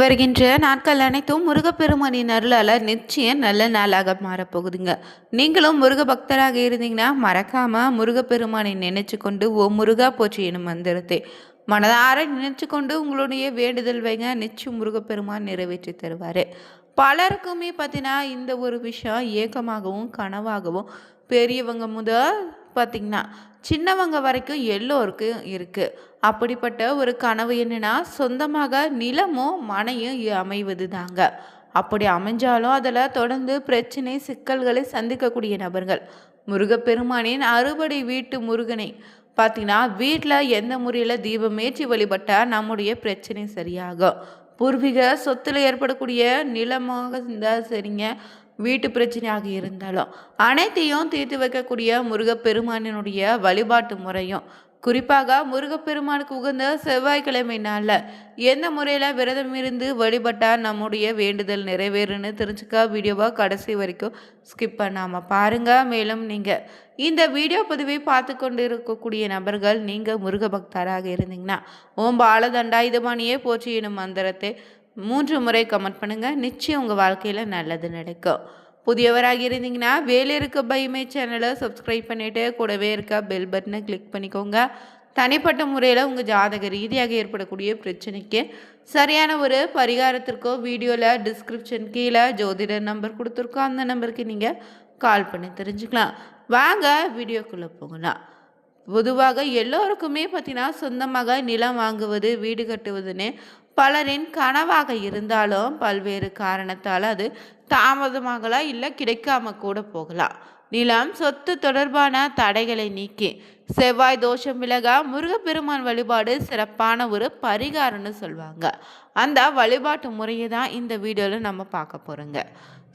வருகின்ற நாட்கள் அனைத்தும் முருகப்பெருமானின் அருளால் நிச்சயம் நல்ல நாளாக மாறப்போகுதுங்க. நீங்களும் முருக பக்தராக இருந்தீங்கன்னா மறக்காம முருகப்பெருமானை நினைச்சு கொண்டு ஓ முருகா போற்றி எனும் மந்திரத்தை மனதார நினைச்சு கொண்டு உங்களுடைய வேண்டுதல் வைங்க. நிச்சயம் முருகப்பெருமான் நிறைவேற்றி தருவார். பலருக்குமே பார்த்தீங்கன்னா இந்த ஒரு விஷயம் ஏக்கமாகவும் கனவாகவும் பெரியவங்க முதல் பார்த்திங்கன்னா சின்னவங்க வரைக்கும் எல்லோருக்கும் இருக்குது. அப்படிப்பட்ட ஒரு கனவு என்னன்னா சொந்தமாக நிலமும் மனையும் அமைவது தாங்க. அப்படி அமைஞ்சாலும் அதில் தொடர்ந்து பிரச்சனை சிக்கல்களை சந்திக்கக்கூடிய நபர்கள் முருகப்பெருமானின் அறுபடை வீட்டு முருகனை பார்த்தீங்கன்னா வீட்டில் எந்த முறையில் தீபமேற்றி வழிபட்டால் நம்முடைய பிரச்சனை சரியாகும். பூர்வீக சொத்தில் ஏற்படக்கூடிய நிலமாக இருந்தால் சரிங்க, வீட்டு பிரச்சனையாக இருந்தாலும் அனைத்தையும் தீர்த்து வைக்கக்கூடிய முருகப்பெருமானினுடைய வழிபாட்டு முறையும் குறிப்பாக முருகப்பெருமானுக்கு உகந்த செவ்வாய்க்கிழமை நாளில் எந்த முறையில் விரதம் இருந்து வழிபட்டால் நம்முடைய வேண்டுதல் நிறைவேறுன்னு தெரிஞ்சுக்க வீடியோவை கடைசி வரைக்கும் ஸ்கிப் பண்ணாமல் பாருங்கள். மேலும் நீங்கள் இந்த வீடியோ பதிவை பார்த்து கொண்டு இருக்கக்கூடிய நபர்கள் நீங்கள் முருக பக்தராக இருந்தீங்கன்னா ஓம் பாலதண்டாயுதபாணியே போற்றி எனும் மந்திரத்தை 3 முறை கமெண்ட் பண்ணுங்கள். நிச்சயம் உங்கள் வாழ்க்கையில் நல்லது நடக்கும். புதியவராக இருந்தீங்கன்னா வேலை இருக்க பைமை சேனலை சப்ஸ்கிரைப் பண்ணிவிட்டு கூடவே இருக்க பெல் பட்டனை கிளிக் பண்ணிக்கோங்க. தனிப்பட்ட முறையில் உங்கள் ஜாதக ரீதியாக ஏற்படக்கூடிய பிரச்சனைக்கு சரியான ஒரு பரிகாரத்திற்கோ வீடியோவில் டிஸ்கிரிப்ஷன் கீழே ஜோதிடர் நம்பர் கொடுத்துருக்கோம். அந்த நம்பருக்கு நீங்கள் கால் பண்ணி தெரிஞ்சுக்கலாம். வாங்க வீடியோக்குள்ளே போகலாம். பொதுவாக எல்லோருக்குமே பார்த்தீங்கன்னா சொந்தமாக நிலம் வாங்குவது வீடு கட்டுவதுன்னு பலரின் கனவாக இருந்தாலும் பல்வேறு காரணத்தால் அது தாமதமாகலாம், இல்லை கிடைக்காம கூட போகலாம். நிலம் சொத்து தொடர்பான தடைகளை நீக்கி செவ்வாய் தோஷம் விலக முருகப்பெருமான் வழிபாடு சிறப்பான ஒரு பரிகாரம்னு சொல்லுவாங்க. அந்த வழிபாட்டு முறையை தான் இந்த வீடியோவில் நம்ம பார்க்க போகிறோங்க.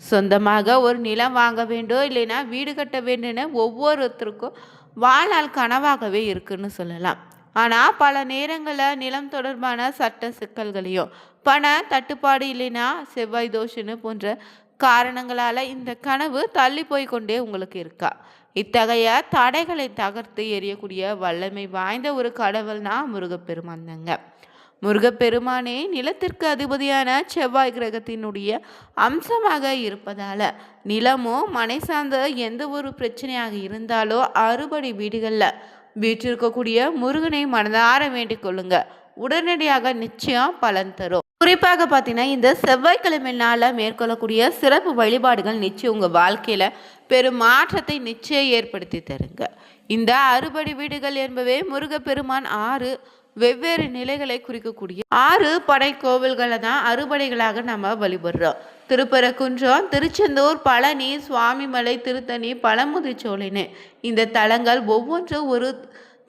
சொந்தமாக ஒரு நிலம் வாங்க வேண்டும், இல்லைன்னா வீடு கட்ட வேண்டும்னு ஒவ்வொருத்தருக்கும் வாழ்நாள் கனவாகவே இருக்குன்னு சொல்லலாம். ஆனால் பல நேரங்களில் நிலம் தொடர்பான சட்ட சிக்கல்களையும் பண தட்டுப்பாடு இல்லைன்னா செவ்வாய் தோஷன்னு போன்ற காரணங்களால் இந்த கனவு தள்ளி போய்கொண்டே உங்களுக்கு இருக்கா. இத்தகைய தடைகளை தகர்த்து எறியக்கூடிய வல்லமை வாய்ந்த ஒரு கடவுள்னா முருகப்பெருமான் தாங்க. முருகப்பெருமானே நிலத்திற்கு அதிபதியான செவ்வாய் கிரகத்தினுடைய அம்சமாக இருப்பதால் நிலமோ மனை சார்ந்த எந்த ஒரு பிரச்சனையாக இருந்தாலோ அறுபடை வீடுகளில் வீற்றிருக்கக்கூடிய முருகனை மனதார வேண்டிக் கொள்ளுங்க. உடனடியாக நிச்சயம் பலன் தரும். குறிப்பாக பார்த்தீங்கன்னா இந்த செவ்வாய்க்கிழமை நாளில் மேற்கொள்ளக்கூடிய சிறப்பு வழிபாடுகள் நிச்சயம் உங்கள் வாழ்க்கையில் பெரும் மாற்றத்தை நிச்சயம் ஏற்படுத்தி தருங்க. இந்த அறுபடை வீடுகள் என்பவே முருகப்பெருமான் 6 வெவ்வேறு நிலைகளை குறிக்கக்கூடிய 6 படை கோவில்களை தான் அறுபடைகளாக நம்ம வழிபடுறோம். திருப்பரங்குன்றம், திருச்செந்தூர், பழனி, சுவாமிமலை, திருத்தணி, பழமுதிர்ச்சோலைன்னு இந்த தலங்கள் ஒவ்வொன்றும் ஒரு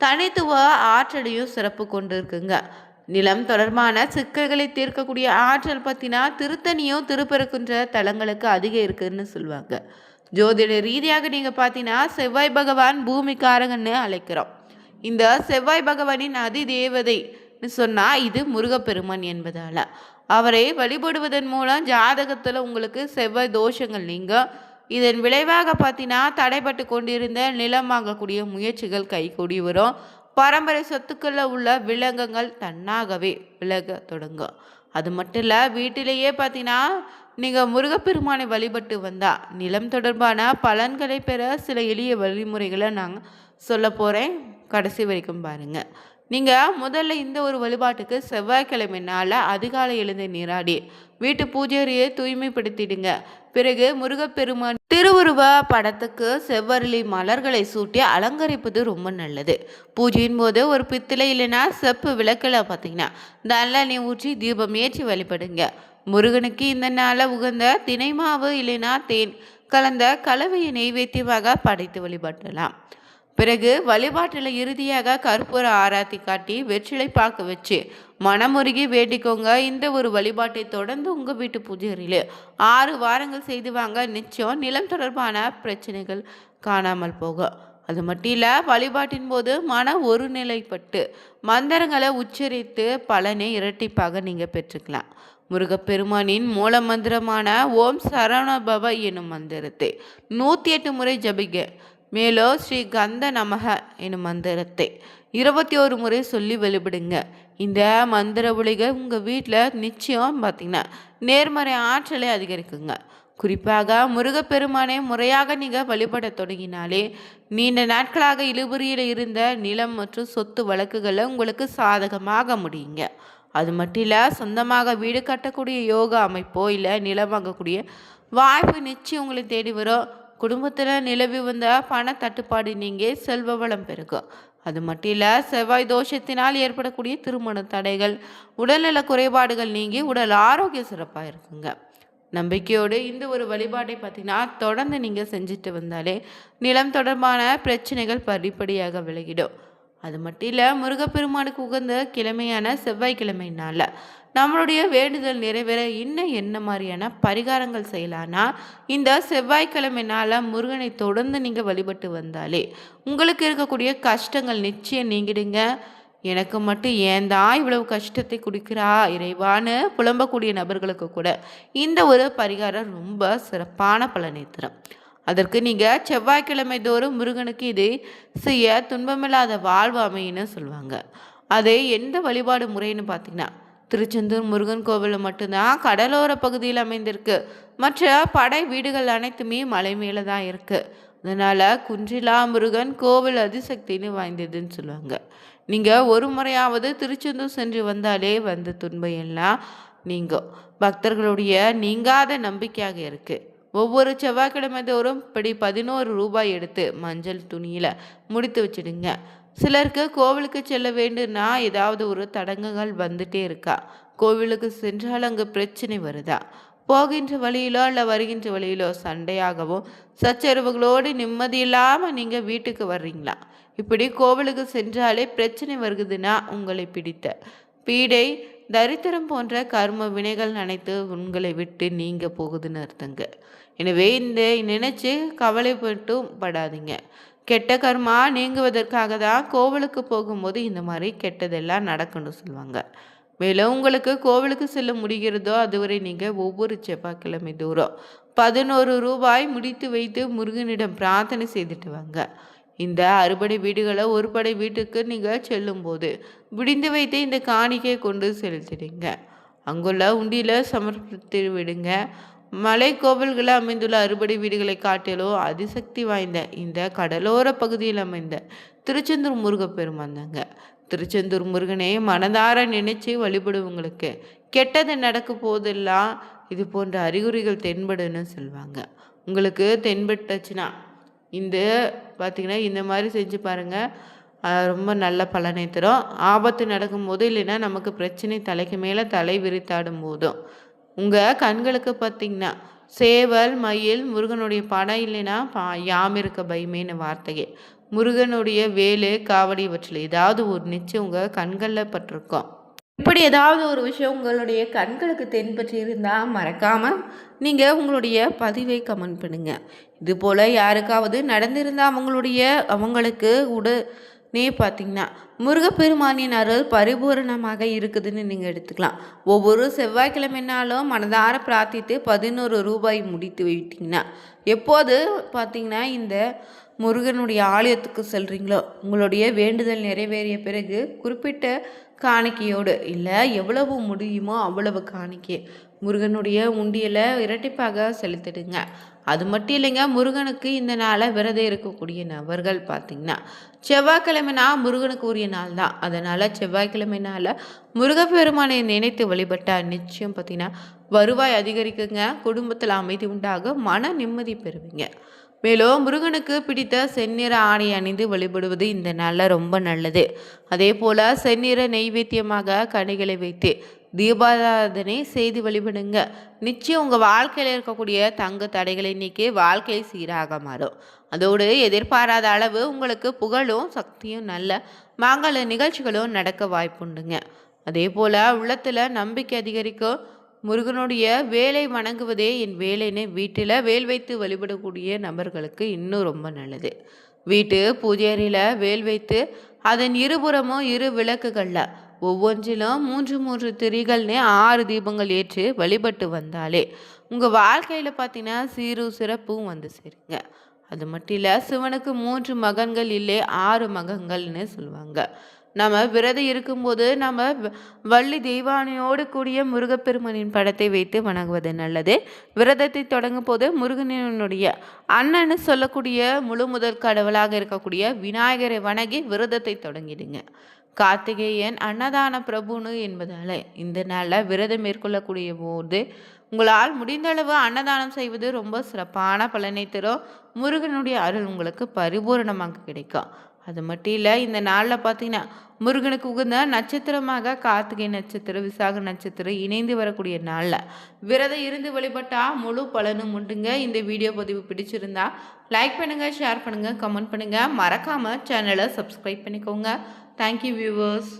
தனித்துவ ஆற்றலையும் சிறப்பு கொண்டு இருக்குங்க. நிலம் தொடர்பான சிக்கல்களை தீர்க்கக்கூடிய ஆற்றல் பற்றினா திருத்தணியும் திருப்பரங்குன்ற தலங்களுக்கு அதிகம் இருக்குதுன்னு சொல்லுவாங்க. ஜோதிட ரீதியாக நீங்கள் பார்த்தீங்கன்னா செவ்வாய் பகவான் பூமிக்காரங்கன்னு அழைக்கிறோம். இந்த செவ்வாய் பகவானின் அதி தேவதைன்னு சொன்னால் இது முருகப்பெருமான் என்பதால் அவரை வழிபடுவதன் மூலம் ஜாதகத்தில் உங்களுக்கு செவ்வாய் தோஷங்கள் நீங்கள் இதன் விளைவாக பார்த்தீங்கன்னா தடைப்பட்டு கொண்டிருந்த நிலம் வாங்கக்கூடிய முயற்சிகள் கைகூடி வரும். பரம்பரை சொத்துக்களில் உள்ள விலங்குகள் தன்னாகவே விலக தொடங்கும். அது மட்டும் இல்லை, வீட்டிலேயே பார்த்தீங்கன்னா நீங்கள் முருகப்பெருமானை வழிபட்டு வந்தால் நிலம் தொடர்பான பலன்களை பெற சில எளிய வழிமுறைகளை நாங்கள் சொல்ல போகிறேன். கடைசி வரைக்கும் பாருங்கள். நீங்கள் முதல்ல இந்த ஒரு வழிபாட்டுக்கு செவ்வாய்க்கிழமை நாளில் அதிகாலை எழுந்து நீராடி வீட்டு பூஜையை தூய்மைப்படுத்திடுங்க. பிறகு முருகப்பெருமான் திருவுருவ படத்துக்கு செவ்வரளி மலர்களை சூட்டி அலங்கரிப்பது ரொம்ப நல்லது. பூஜையின் போது ஒரு பித்தளை இல்லைன்னா செப்பு விளக்கில் பார்த்தீங்கன்னா நல்லெண்ணெய் ஊற்றி தீபம் ஏற்றி வழிபடுங்க. முருகனுக்கு இந்த நாளில் உகந்த தினை மாவு இல்லைன்னா தேன் கலந்த கலவையை நெய்வேத்தியமாக படைத்து வழிபடலாம். பிறகு வழிபாட்டில் இறுதியாக கற்பூர ஆராத்தி காட்டி வெற்றிலை பாக்கு வச்சு மனமுருகி வேண்டிக்கோங்க. இந்த ஒரு வழிபாட்டை தொடர்ந்து உங்கள் வீட்டு பூஜைகளில் 6 வாரங்கள் செய்து வாங்க. நிச்சயம் நிலம் தொடர்பான பிரச்சனைகள் காணாமல் போகும். அது மட்டும் இல்லை, வழிபாட்டின் போது மன ஒருநிலைப்பட்டு மந்திரங்களை உச்சரித்து பலனை இரட்டிப்பாக நீங்கள் பெற்றுக்கலாம். முருகப்பெருமானின் மூல மந்திரமான ஓம் சரவணபவ எனும் மந்திரத்தை 108 முறை ஜபிக்க. மேலோ ஸ்ரீ கந்த நமக எனும் மந்திரத்தை 21 முறை சொல்லி வழிபடுங்க. இந்த மந்திர ஒலிகள் உங்கள் வீட்டில் நிச்சயம் பார்த்தீங்கன்னா நேர்மறை ஆற்றலை அதிகரிக்குங்க. குறிப்பாக முருகப்பெருமானை முறையாக நீங்கள் வழிபட தொடங்கினாலே நீண்ட நாட்களாக இழுபறியில் இருந்த நிலம் மற்றும் சொத்து வழக்குகளை உங்களுக்கு சாதகமாக முடியுங்க. அது மட்டும் இல்லை, சொந்தமாக வீடு கட்டக்கூடிய யோகா அமைப்போ இல்லை நிலம் வாங்கக்கூடிய வாய்ப்பு நிச்சயம் உங்களை தேடி வரும். குடும்பத்தில் நிலவி வந்த பண தட்டுப்பாடு நீங்க செல்வ வளம் பெருகும். அது மட்டும் இல்லை, செவ்வாய் தோஷத்தினால் ஏற்படக்கூடிய திருமண தடைகள், உடல்நல குறைபாடுகள் நீங்கி உடல் ஆரோக்கியம் சிறப்பாக இருக்குங்க. நம்பிக்கையோடு இந்த ஒரு வழிபாட்டை பார்த்தீங்கன்னா தொடர்ந்து நீங்கள் செஞ்சுட்டு வந்தாலே நிலம் தொடர்பான பிரச்சனைகள் படிப்படியாக விலகிடும். அது மட்டும் இல்லை, முருகப்பெருமானுக்கு உகந்த கிழமையான செவ்வாய்க்கிழமைனால நம்மளுடைய வேண்டுதல் நிறைவேற இன்னும் என்ன மாதிரியான பரிகாரங்கள் செய்யலான்னா, இந்த செவ்வாய்க்கிழமைனால முருகனை தொடர்ந்து நீங்கள் வழிபட்டு வந்தாலே உங்களுக்கு இருக்கக்கூடிய கஷ்டங்கள் நிச்சயம் நீங்கிடுங்க. எனக்கு மட்டும் ஏன் தான் இவ்வளவு கஷ்டத்தை கொடுக்கிறா இறைவான்னு புலம்பக்கூடிய நபர்களுக்கு கூட இந்த ஒரு பரிகாரம் ரொம்ப சிறப்பான பலனை தரும். அதற்கு நீங்கள் செவ்வாய்க்கிழமை தோறும் முருகனுக்கு இது செய்ய துன்பமில்லாத வாழ்வு அமையின்னு சொல்லுவாங்க. அது எந்த வழிபாடு முறைன்னு பார்த்தீங்கன்னா, திருச்செந்தூர் முருகன் கோவில் மட்டும்தான் கடலோர பகுதியில் அமைந்திருக்கு. மற்ற படை வீடுகள் அனைத்துமே மலை மேலே தான் இருக்குது. அதனால் குன்றிலா முருகன் கோவில் அதிசக்தின்னு வாய்ந்ததுன்னு சொல்லுவாங்க. நீங்கள் ஒரு முறையாவது திருச்செந்தூர் சென்று வந்தாலே வந்த துன்பம் எல்லாம் நீங்கும். பக்தர்களுடைய நீங்காத நம்பிக்கையாக இருக்குது. ஒவ்வொரு செவ்வாய்க்கிழமை தோறும் இப்படி 11 ரூபாய் எடுத்து மஞ்சள் துணியில் முடித்து வச்சிடுங்க. சிலருக்கு கோவிலுக்கு செல்ல வேண்டும்னா ஏதாவது ஒரு தடங்கங்கள் வந்துட்டே இருக்கா, கோவிலுக்கு சென்றால் அங்கே பிரச்சனை வருதா, போகின்ற வழியிலோ இல்லை வருகின்ற வழியிலோ சண்டையாகவும் சச்சரவுகளோடு நிம்மதி இல்லாமல் நீங்கள் வீட்டுக்கு வர்றீங்களா, இப்படி கோவிலுக்கு சென்றாலே பிரச்சனை வருகுதுன்னா உங்களை பிடித்த பீடை தரித்திரம் போன்ற கர்ம வினைகள் அனைத்து உங்களை விட்டு நீங்க போகுதுன்னு அர்த்தங்க. எனவே இந்த நினைச்சு கவலைப்பட்டும் படாதீங்க. கெட்ட கர்மா நீங்குவதற்காக தான் கோவிலுக்கு போகும்போது இந்த மாதிரி கெட்டதெல்லாம் நடக்கணும்னு சொல்லுவாங்க. மேலும் உங்களுக்கு கோவிலுக்கு செல்ல முடிகிறதோ அதுவரை நீங்கள் ஒவ்வொரு செவ்வாய்க்கிழமை தூரம் 11 ரூபாய் முடித்து வைத்து முருகனிடம் பிரார்த்தனை செய்துட்டு வாங்க. இந்த அறுபடை வீடுகளை ஒரு படை வீட்டுக்கு நீங்கள் செல்லும்போது விடிந்து வைத்து இந்த காணிக்கை கொண்டு செலுத்திடுங்க. அங்குள்ள உண்டியில் சமர்ப்பித்து விடுங்க. மலை கோவில்களை அமைந்துள்ள அறுபடை வீடுகளை காட்டிலும் அதிசக்தி வாய்ந்த இந்த கடலோர பகுதியில் அமைந்த திருச்செந்தூர் முருகப்பெருமான் தாங்க. திருச்செந்தூர் முருகனை மனதார நினைச்சு வழிபடுவங்களுக்கு கெட்டது நடக்க போதெல்லாம் இது போன்ற அறிகுறிகள் தென்படுன்னு சொல்லுவாங்க. உங்களுக்கு தென்பட்டுச்சுன்னா இந்த பார்த்திங்கன்னா இந்த மாதிரி செஞ்சு பாருங்கள். ரொம்ப நல்ல பலனை தரும். ஆபத்து நடக்கும்போது இல்லைன்னா நமக்கு பிரச்சனை தலைக்கு மேலே தலை விரித்தாடும் போதும் உங்கள் கண்களுக்கு பார்த்திங்கன்னா சேவல் மயில் முருகனுடைய படம் இல்லைன்னா யாம் இருக்க பயமேன்னு வார்த்தையே முருகனுடைய வேலு காவடி இவற்றில் ஏதாவது ஒரு நிச்சயம் உங்கள் கண்களில் பட்டிருக்கோம். இப்படி ஏதாவது ஒரு விஷயம் உங்களுடைய கண்களுக்கு தென்பற்றி இருந்தால் மறக்காமல் நீங்கள் உங்களுடைய பதிவை கமெண்ட் பண்ணுங்கள். இதுபோல் யாருக்காவது நடந்திருந்தால் அவங்களுக்கு உடனே பார்த்திங்கன்னா முருகப்பெருமானின் அருள் பரிபூரணமாக இருக்குதுன்னு நீங்கள் எடுத்துக்கலாம். ஒவ்வொரு செவ்வாய்க்கிழமைனாலும் மனதார பிரார்த்தித்து 11 ரூபாய் முடித்து வைட்டிங்கன்னா எப்போது பார்த்திங்கன்னா இந்த முருகனுடைய ஆலயத்துக்கு செல்கிறீங்களோ உங்களுடைய வேண்டுதல் நிறைவேறிய பிறகு குறிப்பிட்ட காணிக்கையோடு இல்லை எவ்வளவு முடியுமோ அவ்வளவு காணிக்கை முருகனுடைய உண்டியில் இரட்டிப்பாக செலுத்திடுங்க. அது மட்டும் இல்லைங்க, முருகனுக்கு இந்த நாளை விரதம் இருக்கக்கூடிய நபர்கள் பார்த்திங்கன்னா செவ்வாய்க்கிழமைனா முருகனுக்கு உரிய நாள் தான். அதனால் செவ்வாய்க்கிழமைனால முருகப்பெருமானை நினைத்து வழிபட்டால் நிச்சயம் பார்த்திங்கன்னா வருவாய் அதிகரிக்குங்க. குடும்பத்தில் அமைதி உண்டாக மன நிம்மதி பெறுவீங்க. மேலும் முருகனுக்கு பிடித்த செந்நிற ஆடை அணிந்து வழிபடுவது இந்த நாளில் ரொம்ப நல்லது. அதே போல் செந்நிற நெய்வேத்தியமாக கனிகளை வைத்து தீபாராதனை செய்து வழிபடுங்க. நிச்சயம் உங்கள் வாழ்க்கையில் இருக்கக்கூடிய தங்க தடைகளை நீக்கி வாழ்க்கை சீராக மாறும். அதோடு எதிர்பாராத அளவு உங்களுக்கு புகழும் சக்தியும் நல்ல மங்கள நிகழ்ச்சிகளும் நடக்க வாய்ப்புண்டுங்க. அதே போல் உள்ளத்தில் நம்பிக்கை அதிகரிக்கும். முருகனுடைய வேலை வணங்குவதே என் வேலைன்னு வீட்டில் வேல் வைத்து வழிபடக்கூடிய நபர்களுக்கு இன்னும் ரொம்ப நல்லது. வீட்டு பூஜை அறையில் வேல் வைத்து அதன் இருபுறமும் 2 விளக்குகளில் ஒவ்வொன்றிலும் 3 திரிகள்னு 6 தீபங்கள் ஏற்றி வழிபட்டு வந்தாலே உங்கள் வாழ்க்கையில் பார்த்தீங்கன்னா சீரும் சிறப்பும் வந்து சேருங்க. அது மட்டும் இல்லை, சிவனுக்கு 3 மகன்கள் இல்லை 6 மகன்கள்னு சொல்லுவாங்க. நம்ம விரதம் இருக்கும்போது நம்ம வள்ளி தெய்வானையோடு கூடிய முருகப்பெருமானின் படத்தை வைத்து வணங்குவது நல்லது. விரதத்தை தொடங்கும் போது முருகனினுடைய அண்ணன்னு சொல்லக்கூடிய முழு முதல் கடவுளாக இருக்கக்கூடிய விநாயகரை வணங்கி விரதத்தை தொடங்கிடுங்க. கார்த்திகேயன் அன்னதான பிரபுனு என்பதால் இந்த நாளில் விரதம் மேற்கொள்ளக்கூடிய போது உங்களால் முடிந்தளவு அன்னதானம் செய்வது ரொம்ப சிறப்பான பலனை தரும். முருகனுடைய அருள் உங்களுக்கு பரிபூரணமாக கிடைக்கும். அது மட்டும் இல்லை, இந்த நாளில் பார்த்தீங்கன்னா முருகனுக்கு உகந்த நட்சத்திரமாக கார்த்திகை நட்சத்திரம், விசாக நட்சத்திரம் இணைந்து வரக்கூடிய நாளில் விரதம் இருந்து வழிபட்டால் முழு பலனும் உண்டுங்க. இந்த வீடியோ பதிவு பிடிச்சிருந்தா லைக் பண்ணுங்கள், ஷேர் பண்ணுங்கள், கமெண்ட் பண்ணுங்கள். மறக்காமல் சேனலை சப்ஸ்கிரைப் பண்ணிக்கோங்க. Thank you viewers.